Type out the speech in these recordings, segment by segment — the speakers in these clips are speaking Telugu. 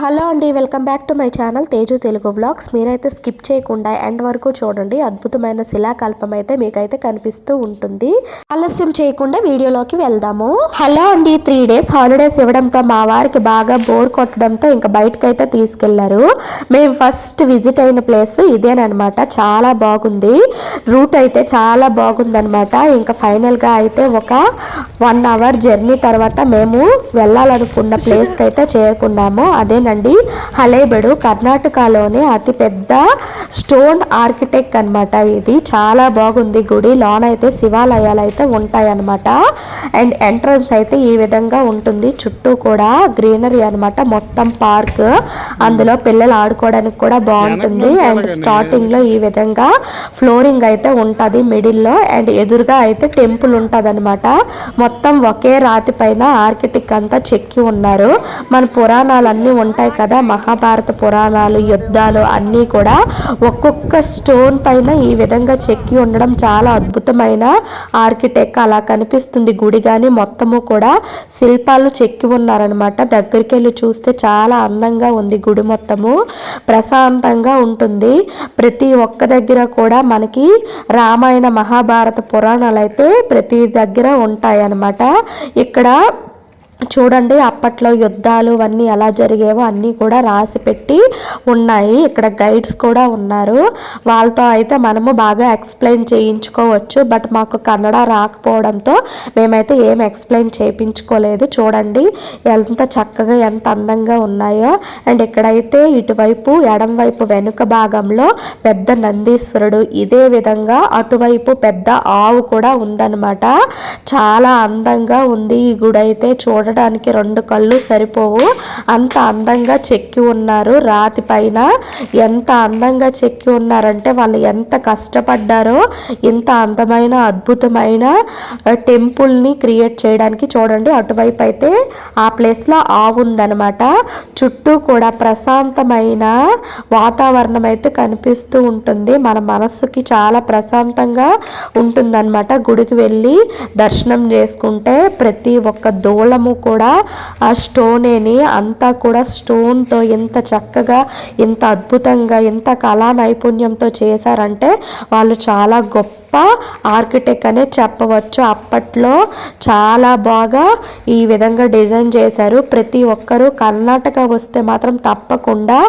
హలో అండి, welcome back to my channel Teju Telugu vlogs. మీరైతే స్కిప్ చేయకుండా ఎండ్ వరకు చూడండి. అద్భుతమైన శిలాకల్పం అయితే మీకైతే కనిపిస్తూ ఉంటుంది. ఆలస్యం చేయకుండా వీడియోలోకి వెళ్దాము. హలో అండి, 3 days హాలిడేస్ ఇవ్వడంతో మా వారికి బాగా బోర్ కొట్టడంతో ఇంకా బయటకైతే తీసుకెళ్లారు. మేము ఫస్ట్ విజిట్ అయిన ప్లేస్ ఇదేనమాట. చాలా బాగుంది, రూట్ అయితే చాలా బాగుందనమాట. ఇంకా ఫైనల్గా అయితే ఒక 1 hour జర్నీ తర్వాత మేము వెళ్ళాలనుకున్న ప్లేస్కి అయితే చేరుకున్నాము. అదేనండి హలేబెడు, కర్ణాటకలోనే అతిపెద్ద స్టోన్ ఆర్కిటెక్ట్ అనమాట. ఇది చాలా బాగుంది గుడి. లోన అయితే శివాలయాలు అయితే ఉంటాయన్నమాట. అండ్ ఎంట్రన్స్ అయితే ఈ విధంగా ఉంటుంది. చుట్టూ కూడా గ్రీనరీ అనమాట. మొత్తం పార్క్, అందులో పిల్లలు ఆడుకోవడానికి కూడా బాగుంటుంది. అండ్ స్టార్టింగ్ లో ఈ విధంగా ఫ్లోరింగ్ అయితే ఉంటుంది మిడిల్లో. అండ్ ఎదురుగా అయితే టెంపుల్ ఉంటుంది అనమాట. మొత్తం ఒకే రాతి పైన ఆర్కిటెక్ట్ అంతా చెక్కి ఉన్నారు. మన పురాణాలన్నీ ఉంటాయి కదా, మహాభారత పురాణాలు, యుద్ధాలు అన్నీ కూడా ఒక్కొక్క స్టోన్ పైన ఈ విధంగా చెక్కి ఉండడం చాలా అద్భుతమైన ఆర్కిటెక్ట్ అలా కనిపిస్తుంది గుడి. కానీ మొత్తము కూడా శిల్పాలు చెక్కి ఉన్నారనమాట. దగ్గరికి వెళ్ళి చూస్తే చాలా అందంగా ఉంది గుడి. మొత్తము ప్రశాంతంగా ఉంటుంది. ప్రతి ఒక్క దగ్గర కూడా మనకి రామాయణ మహాభారత పురాణాలు అయితే ప్రతి దగ్గర ఉంటాయి అన్నమాట. ఇక్కడ చూడండి, అప్పట్లో యుద్ధాలు అన్నీ ఎలా జరిగేవో అన్నీ కూడా రాసి పెట్టి ఉన్నాయి. ఇక్కడ గైడ్స్ కూడా ఉన్నారు. వాళ్ళతో అయితే మనము బాగా ఎక్స్ప్లెయిన్ చేయించుకోవచ్చు. బట్ మాకు కన్నడ రాకపోవడంతో మేమైతే ఏం ఎక్స్ప్లెయిన్ చేయించుకోలేదు. చూడండి ఎంత చక్కగా ఎంత అందంగా ఉన్నాయో. అండ్ ఇక్కడైతే ఇటువైపు ఎడం వైపు వెనుక భాగంలో పెద్ద నందీశ్వరుడు, ఇదే విధంగా అటువైపు పెద్ద ఆవు కూడా ఉందన్నమాట. చాలా అందంగా ఉంది ఈ గుడి అయితే. చూడడానికి 2 కళ్ళు సరిపోవు, అంత అందంగా చెక్కి ఉన్నారు. రాతి పైన ఎంత అందంగా చెక్కి ఉన్నారంటే వాళ్ళు ఎంత కష్టపడ్డారో ఇంత అందమైన అద్భుతమైన టెంపుల్ని క్రియేట్ చేయడానికి. చూడండి అటువైపు అయితే ఆ ప్లేస్లో ఆవు ఉందన్నమాట. చుట్టూ కూడా ప్రశాంతమైన వాతావరణం అయితే కనిపిస్తూ ఉంటుంది. మన మనస్సుకి చాలా ప్రశాంతంగా ఉంటుందన్నమాట. గుడికి వెళ్ళి దర్శనం చేసుకుంటే ప్రతి ఒక్క దూలము కూడా ఆ స్టోనేని, అంతా కూడా స్టోన్తో ఎంత చక్కగా ఎంత అద్భుతంగా ఎంత కళా నైపుణ్యంతో చేశారంటే వాళ్ళు చాలా గొప్ప ఆర్కిటెక్ట్ అనే చెప్పవచ్చు. అప్పట్లో చాలా బాగా ఈ విధంగా డిజైన్ చేశారు. ప్రతి ఒక్కరూ కర్ణాటక వస్తే మాత్రం తప్పకుండా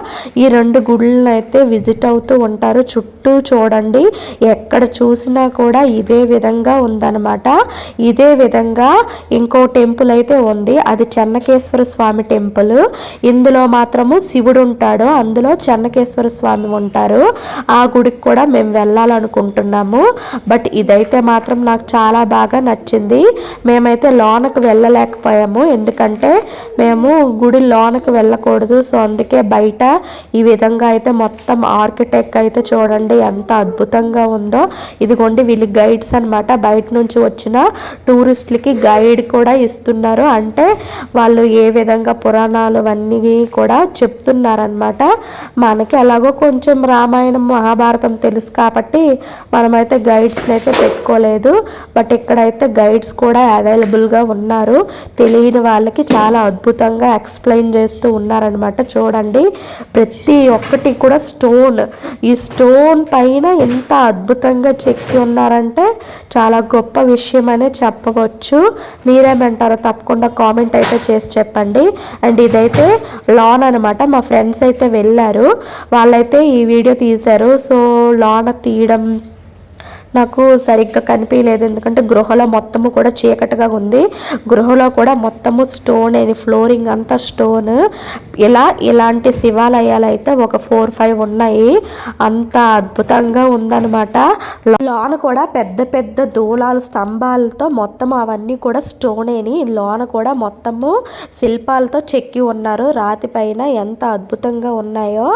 ఈ 2 గుడులను అయితే విజిట్ అవుతూ ఉంటారు. చుట్టూ చూడండి, ఎక్కడ చూసినా కూడా ఇదే విధంగా ఉందన్నమాట. ఇదే విధంగా ఇంకో టెంపుల్ అయితే ఉంది, అది చెన్నకేశ్వర స్వామి టెంపుల్. ఇందులో మాత్రము శివుడు ఉంటాడు, అందులో చెన్నకేశ్వర స్వామి ఉంటారు. ఆ గుడికి కూడా మేము వెళ్ళాలనుకుంటున్నాము. బట్ ఇదైతే మాత్రం నాకు చాలా బాగా నచ్చింది. మేమైతే లోనకు వెళ్ళలేకపోయాము, ఎందుకంటే మేము గుడి లోనకు వెళ్ళకూడదు. సో అందుకే బయట ఈ విధంగా అయితే మొత్తం ఆర్కిటెక్ట్ అయితే చూడండి ఎంత అద్భుతంగా ఉందో. ఇదిగోండి వీళ్ళు గైడ్స్ అనమాట. బయట నుంచి వచ్చిన టూరిస్టులకి గైడ్ కూడా ఇస్తున్నారు. అంటే వాళ్ళు ఏ విధంగా పురాణాలు అన్నీ కూడా చెప్తున్నారనమాట. మనకి ఎలాగో కొంచెం రామాయణం మహాభారతం తెలుసు కాబట్టి మనమైతే గైడ్స్ని అయితే పెట్టుకోలేదు. బట్ ఇక్కడైతే గైడ్స్ కూడా అవైలబుల్గా ఉన్నారు. తెలియని వాళ్ళకి చాలా అద్భుతంగా ఎక్స్ప్లెయిన్ చేస్తూ ఉన్నారనమాట. చూడండి ప్రతి ఒక్కటి కూడా స్టోన్, ఈ స్టోన్ పైన ఎంత అద్భుతంగా చెక్కి ఉన్నారంటే చాలా గొప్ప విషయం అనే చెప్పవచ్చు. మీరేమంటారో తప్పకుండా కామెంట్ అయితే చేసి చెప్పండి. అండ్ ఇదైతే లాన్ అనమాట. మా ఫ్రెండ్స్ అయితే వెళ్ళారు, వాళ్ళైతే ఈ వీడియో తీశారు. సో లాన్ తీయడం నాకు సరిగ్గా కనిపించలేదు, ఎందుకంటే గృహలో మొత్తము కూడా చీకటిగా ఉంది. గృహలో కూడా మొత్తము స్టోన్ అని, ఫ్లోరింగ్ అంతా స్టోన్. ఇలాంటి శివాలయాలు అయితే ఒక 4-5 ఉన్నాయి. అంత అద్భుతంగా ఉందన్నమాట. లోన కూడా పెద్ద పెద్ద దూలాలు స్తంభాలతో మొత్తం అవన్నీ కూడా స్టోనేని. లోన కూడా మొత్తము శిల్పాలతో చెక్కి ఉన్నారు. రాతి పైన ఎంత అద్భుతంగా ఉన్నాయో.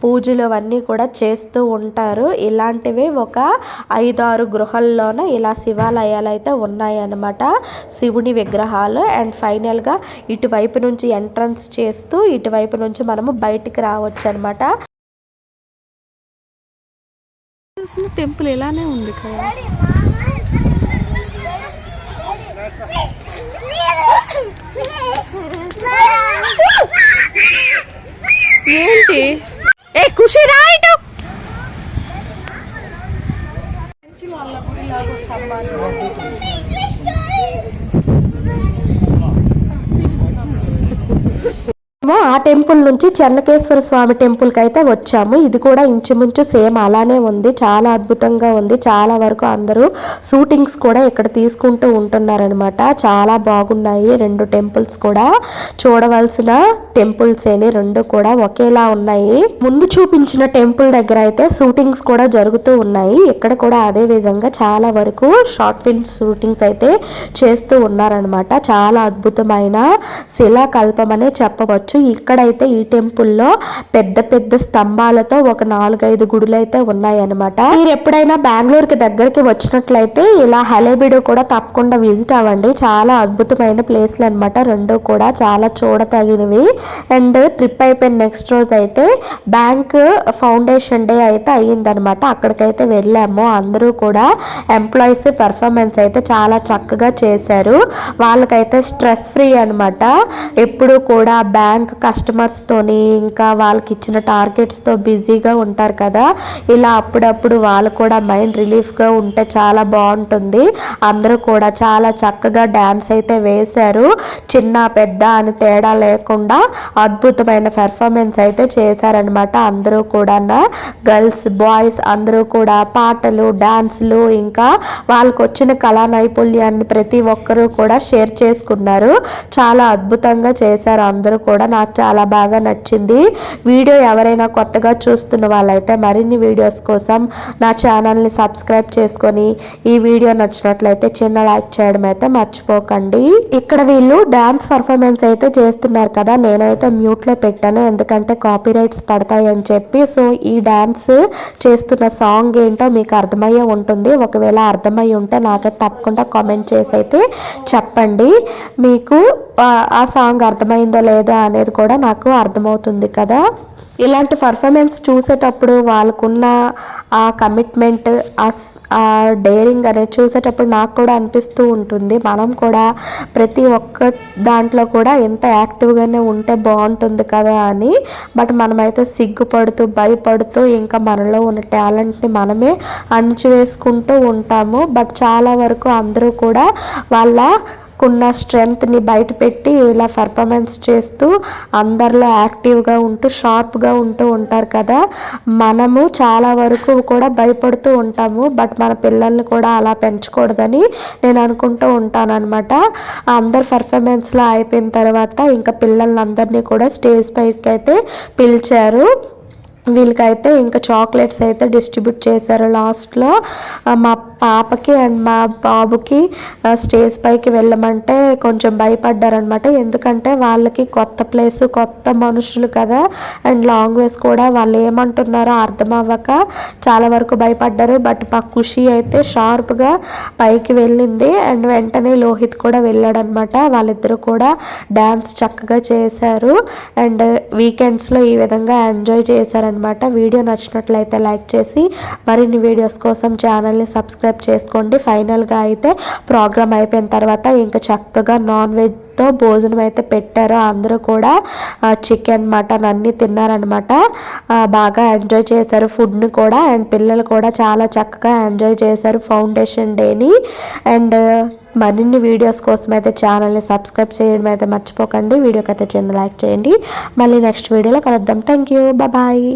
పూజలు అవన్నీ కూడా చేస్తూ ఉంటారు. ఇలాంటివి ఒక 5-6 గృహాల్లోన ఇలా శివాలయాలు అయితే ఉన్నాయన్నమాట, శివుని విగ్రహాలు. అండ్ ఫైనల్గా ఇటువైపు నుంచి ఎంట్రన్స్ చేస్తూ ఇటువైపు నుంచి మనము బయటికి రావచ్చు అనమాట. టెంపుల్ ఇలానే ఉంది కదా. ఏంటి ఏ ఖుషి రా ఇటు. ఆ టెంపుల్ నుంచి చెన్నకేశ్వర స్వామి టెంపుల్ కి అయితే వచ్చాము. ఇది కూడా ఇంచుమించు సేమ్ అలానే ఉంది. చాలా అద్భుతంగా ఉంది. చాలా వరకు అందరూ షూటింగ్స్ కూడా ఇక్కడ తీసుకుంటూ ఉంటున్నారనమాట. చాలా బాగున్నాయి రెండు టెంపుల్స్ కూడా. చూడవలసిన టెంపుల్స్ ఏని రెండు కూడా ఒకేలా ఉన్నాయి. ముందు చూపించిన టెంపుల్ దగ్గర అయితే షూటింగ్స్ కూడా జరుగుతూ ఉన్నాయి. ఇక్కడ కూడా అదే విధంగా చాలా వరకు షార్ట్ ఫిల్మ్ షూటింగ్స్ అయితే చేస్తూ ఉన్నారనమాట. చాలా అద్భుతమైన శిలాకల్పం అనే చెప్పవచ్చు. ఇక్కడైతే ఈ టెంపుల్లో పెద్ద పెద్ద స్తంభాలతో ఒక 4-5 గుడులు అయితే ఉన్నాయన్నమాట. మీరు ఎప్పుడైనా బెంగళూరుకి దగ్గరికి వచ్చినట్లయితే ఇలా హలేబీడు కూడా తప్పకుండా విజిట్ అవ్వండి. చాలా అద్భుతమైన ప్లేస్లు అనమాట. రెండు కూడా చాలా చూడతగినవి. అండ్ ట్రిప్ అయిపోయిన నెక్స్ట్ రోజు అయితే బ్యాంక్ ఫౌండేషన్ డే అయితే అయ్యిందనమాట. అక్కడికైతే వెళ్ళాము. అందరూ కూడా ఎంప్లాయీస్ పెర్ఫార్మెన్స్ అయితే చాలా చక్కగా చేశారు. వాళ్ళకైతే స్ట్రెస్ ఫ్రీ అనమాట. ఎప్పుడు కూడా బ్యాంక్ కస్టమర్స్ తోని ఇంకా వాళ్ళకి ఇచ్చిన టార్గెట్స్ తో బిజీగా ఉంటారు కదా. ఇలా అప్పుడప్పుడు వాళ్ళు కూడా మైండ్ రిలీఫ్ గా ఉంటే చాలా బాగుంటుంది. అందరూ కూడా చాలా చక్కగా డాన్స్ అయితే వేశారు. చిన్న పెద్ద అని తేడా లేకుండా అద్భుతమైన పెర్ఫార్మెన్స్ అయితే చేశారనమాట. అందరూ కూడా గర్ల్స్ బాయ్స్ అందరూ కూడా పాటలు డాన్సులు ఇంకా వాళ్ళకు వచ్చిన కళా నైపుణ్యాన్ని ప్రతి ఒక్కరూ కూడా షేర్ చేసుకున్నారు. చాలా అద్భుతంగా చేశారు అందరూ కూడా. నాకు చాలా బాగా నచ్చింది. వీడియో ఎవరైనా కొత్తగా చూస్తున్న వాళ్ళైతే మరిన్ని వీడియోస్ కోసం నా ఛానల్ని సబ్స్క్రైబ్ చేసుకొని ఈ వీడియో నచ్చినట్లయితే చిన్న లైక్ చేయడం అయితే మర్చిపోకండి. ఇక్కడ వీళ్ళు డాన్స్ పర్ఫార్మెన్స్ అయితే చేస్తున్నారు కదా. నేనైతే మ్యూట్లో పెట్టాను ఎందుకంటే కాపీరైట్స్ పడతాయి అని చెప్పి. సో ఈ డాన్స్ చేస్తున్న సాంగ్ ఏంటో మీకు అర్థమయ్యే ఉంటుంది. ఒకవేళ అర్థమై ఉంటే నాకైతే తప్పకుండా కామెంట్ చేసి అయితే చెప్పండి. మీకు ఆ సాంగ్ అర్థమైందో లేదో అనేది కూడా నాకు అర్థమవుతుంది కదా. ఇలాంటి పర్ఫార్మెన్స్ చూసేటప్పుడు వాళ్ళకున్న ఆ కమిట్మెంట్ ఆ డేరింగ్ అనేది చూసేటప్పుడు నాకు కూడా అనిపిస్తూ ఉంటుంది. మనం కూడా ప్రతి ఒక్క దాంట్లో కూడా ఎంత యాక్టివ్గానే ఉంటే బాగుంటుంది కదా అని. బట్ మనమైతే సిగ్గుపడుతూ భయపడుతూ ఇంకా మనలో ఉన్న టాలెంట్ని మనమే అణిచివేసుకుంటూ ఉంటాము. బట్ చాలా వరకు అందరూ కూడా వాళ్ళకున్న స్ట్రెంగ్త్ని బయట పెట్టి ఇలా పర్ఫార్మెన్స్ చేస్తూ అందరిలో యాక్టివ్గా ఉంటూ షార్ప్గా ఉంటూ ఉంటారు కదా. మనము చాలా వరకు కూడా భయపడుతూ ఉంటాము. బట్ మన పిల్లల్ని కూడా అలా పెంచకూడదని నేను అనుకుంటూ ఉంటాను అనమాట. అందరు పర్ఫార్మెన్స్లో అయిపోయిన తర్వాత ఇంకా పిల్లల్ని అందరినీ కూడా స్టేజ్ పైకి అయితే పిలిచారు. వీళ్ళకైతే ఇంకా చాక్లెట్స్ అయితే డిస్ట్రిబ్యూట్ చేశారు లాస్ట్లో. మా పాపకి అండ్ మా బాబుకి స్టేజ్ పైకి వెళ్ళమంటే కొంచెం భయపడ్డారనమాట. ఎందుకంటే వాళ్ళకి కొత్త ప్లేస్ కొత్త మనుషులు కదా. అండ్ లాంగ్వేజ్ కూడా వాళ్ళు ఏమంటున్నారో అర్థం అవ్వక చాలా వరకు భయపడ్డారు. బట్ మా ఖుషి అయితే షార్ప్గా పైకి వెళ్ళింది. అండ్ వెంటనే లోహిత్ కూడా వెళ్ళాడనమాట. వాళ్ళిద్దరూ కూడా డ్యాన్స్ చక్కగా చేశారు. అండ్ వీకెండ్స్లో ఈ విధంగా ఎంజాయ్ చేశారనమాట. వీడియో నచ్చినట్లయితే లైక్ చేసి మరిన్ని వీడియోస్ కోసం ఛానల్ని సబ్స్క్రైబ్ చేసుకోండి. ఫైనల్గా అయితే ప్రోగ్రామ్ అయిపోయిన తర్వాత ఇంకా చక్కగా నాన్ వెజ్తో భోజనం అయితే పెట్టారు. అందరూ కూడా చికెన్ మటన్ అన్నీ తిన్నారనమాట. బాగా ఎంజాయ్ చేశారు ఫుడ్ని కూడా. అండ్ పిల్లలు కూడా చాలా చక్కగా ఎంజాయ్ చేశారు ఫౌండేషన్ డేని. అండ్ మరిన్ని వీడియోస్ కోసం అయితే ఛానల్ని సబ్స్క్రైబ్ చేయడం అయితే మర్చిపోకండి. వీడియోకి అయితే చిన్న లైక్ చేయండి. మళ్ళీ నెక్స్ట్ వీడియోలో కలుద్దాం. Thank you. బాయ్.